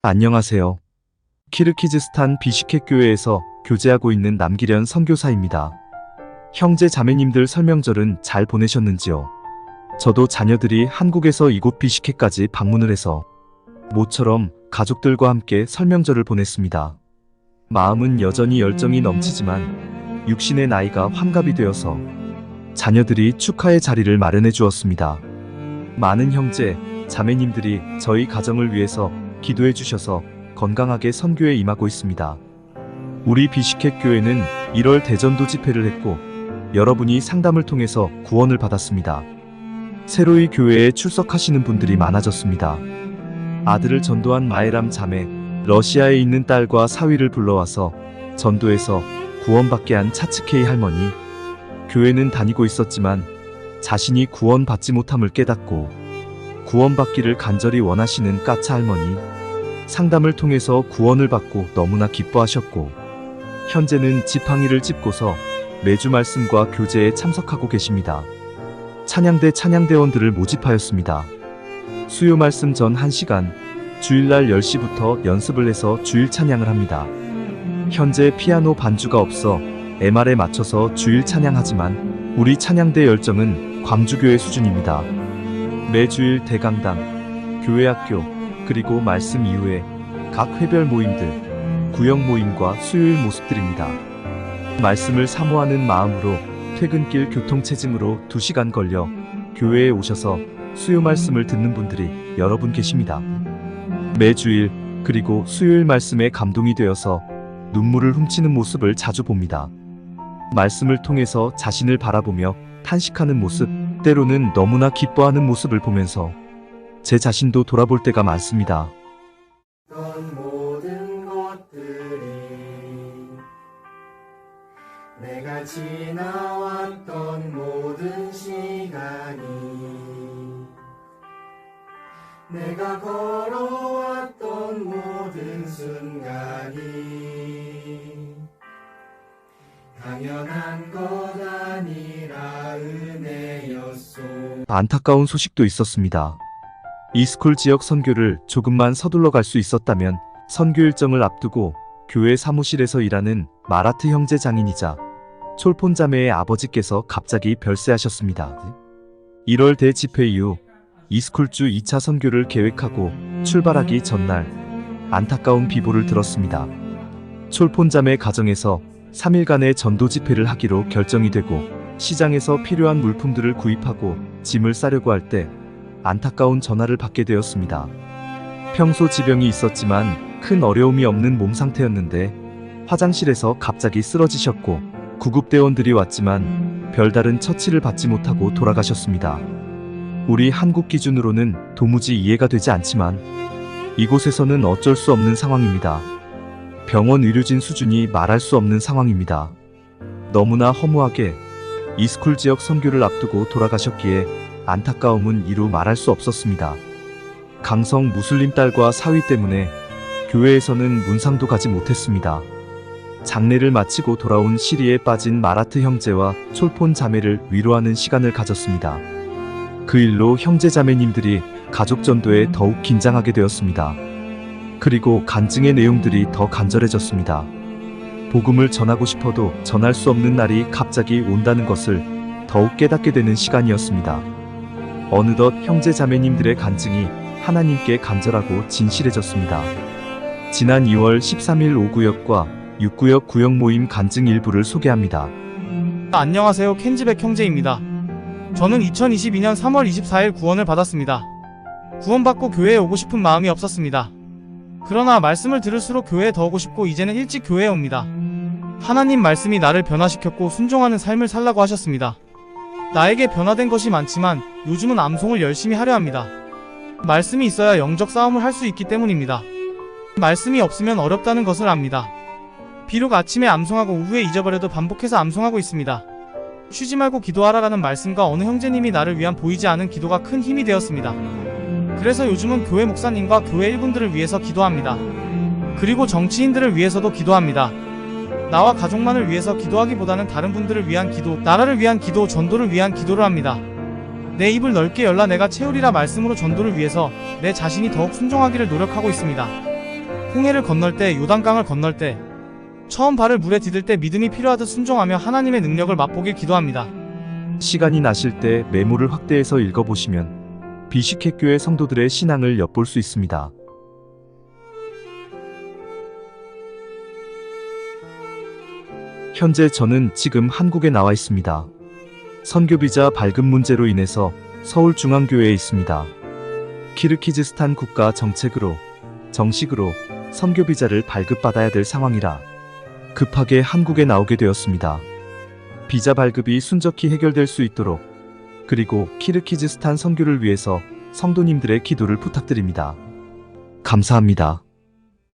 안녕하세요. 키르키즈스탄 비시케 교회에서 교제하고 있는 남기련 선교사입니다. 형제 자매님들 설명절은 잘 보내셨는지요? 저도 자녀들이 한국에서 이곳 비시케까지 방문을 해서 모처럼 가족들과 함께 설명절을 보냈습니다. 마음은 여전히 열정이 넘치지만 육신의 나이가 환갑이 되어서 자녀들이 축하의 자리를 마련해 주었습니다. 많은 형제, 자매님들이 저희 가정을 위해서 기도해 주셔서 건강하게 선교에 임하고 있습니다. 우리 비시케 교회는 1월 대전도 집회를 했고 여러분이 상담을 통해서 구원을 받았습니다. 새로이 교회에 출석하시는 분들이 많아졌습니다. 아들을 전도한 마에람 자매, 러시아에 있는 딸과 사위를 불러와서 전도해서 구원받게 한 차츠케이 할머니, 교회는 다니고 있었지만 자신이 구원받지 못함을 깨닫고 구원받기를 간절히 원하시는 까차 할머니, 상담을 통해서 구원을 받고 너무나 기뻐하셨고 현재는 지팡이를 짚고서 매주 말씀과 교제에 참석하고 계십니다. 찬양대 찬양대원들을 모집하였습니다. 수요 말씀 전 1시간, 주일날 10시부터 연습을 해서 주일 찬양을 합니다. 현재 피아노 반주가 없어 MR에 맞춰서 주일 찬양하지만 우리 찬양대 열정은 광주교회 수준입니다. 매주일 대강당, 교회학교, 그리고 말씀 이후에 각 회별 모임들, 구역 모임과 수요일 모습들입니다. 말씀을 사모하는 마음으로 퇴근길 교통체증으로 2시간 걸려 교회에 오셔서 수요 말씀을 듣는 분들이 여러분 계십니다. 매주일 그리고 수요일 말씀에 감동이 되어서 눈물을 훔치는 모습을 자주 봅니다. 말씀을 통해서 자신을 바라보며 탄식하는 모습, 때로는 너무나 기뻐하는 모습을 보면서 제 자신도 돌아볼 때가 많습니다. 모든 것들이 내가 지나왔던 모든 시간이 내가 걸어왔던 모든 순간이 당연한 것 아니라 은혜였소. 안타까운 소식도 있었습니다. 이스쿨 지역 선교를 조금만 서둘러 갈 수 있었다면 선교 일정을 앞두고 교회 사무실에서 일하는 마라트 형제 장인이자 촐폰 자매의 아버지께서 갑자기 별세하셨습니다. 1월 대집회 이후 이스쿨주 2차 선교를 계획하고 출발하기 전날 안타까운 비보를 들었습니다. 촐폰 자매 가정에서 3일간의 전도 집회를 하기로 결정이 되고 시장에서 필요한 물품들을 구입하고 짐을 싸려고 할 때 안타까운 전화를 받게 되었습니다. 평소 지병이 있었지만 큰 어려움이 없는 몸 상태였는데 화장실에서 갑자기 쓰러지셨고 구급대원들이 왔지만 별다른 처치를 받지 못하고 돌아가셨습니다. 우리 한국 기준으로는 도무지 이해가 되지 않지만 이곳에서는 어쩔 수 없는 상황입니다. 병원 의료진 수준이 말할 수 없는 상황입니다. 너무나 허무하게 이스쿨 지역 선교를 앞두고 돌아가셨기에 안타까움은 이루 말할 수 없었습니다. 강성 무슬림 딸과 사위 때문에 교회에서는 문상도 가지 못했습니다. 장례를 마치고 돌아온 시리에 빠진 마라트 형제와 촐폰 자매를 위로하는 시간을 가졌습니다. 그 일로 형제 자매님들이 가족 전도에 더욱 긴장하게 되었습니다. 그리고 간증의 내용들이 더 간절해졌습니다. 복음을 전하고 싶어도 전할 수 없는 날이 갑자기 온다는 것을 더욱 깨닫게 되는 시간이었습니다. 어느덧 형제 자매님들의 간증이 하나님께 간절하고 진실해졌습니다. 지난 2월 13일 5구역과 6구역 구역 모임 간증 일부를 소개합니다. 안녕하세요. 켄지백 형제입니다. 저는 2022년 3월 24일 구원을 받았습니다. 구원받고 교회에 오고 싶은 마음이 없었습니다. 그러나 말씀을 들을수록 교회에 더 오고 싶고 이제는 일찍 교회에 옵니다. 하나님 말씀이 나를 변화시켰고 순종하는 삶을 살라고 하셨습니다. 나에게 변화된 것이 많지만 요즘은 암송을 열심히 하려 합니다. 말씀이 있어야 영적 싸움을 할 수 있기 때문입니다. 말씀이 없으면 어렵다는 것을 압니다. 비록 아침에 암송하고 오후에 잊어버려도 반복해서 암송하고 있습니다. 쉬지 말고 기도하라라는 말씀과 어느 형제님이 나를 위한 보이지 않은 기도가 큰 힘이 되었습니다. 그래서 요즘은 교회 목사님과 교회 일분들을 위해서 기도합니다. 그리고 정치인들을 위해서도 기도합니다. 나와 가족만을 위해서 기도하기보다는 다른 분들을 위한 기도, 나라를 위한 기도, 전도를 위한 기도를 합니다. 내 입을 넓게 열라 내가 채우리라 말씀으로 전도를 위해서 내 자신이 더욱 순종하기를 노력하고 있습니다. 홍해를 건널 때, 요단강을 건널 때, 처음 발을 물에 디딜 때 믿음이 필요하듯 순종하며 하나님의 능력을 맛보길 기도합니다. 시간이 나실 때 메모를 확대해서 읽어보시면 비식회 교회 성도들의 신앙을 엿볼 수 있습니다. 현재 저는 지금 한국에 나와 있습니다. 선교비자 발급 문제로 인해서 서울중앙교회에 있습니다. 키르기즈스탄 국가 정식으로 선교비자를 발급받아야 될 상황이라 급하게 한국에 나오게 되었습니다. 비자 발급이 순적히 해결될 수 있도록 그리고 키르기즈스탄 선교를 위해서 성도님들의 기도를 부탁드립니다. 감사합니다.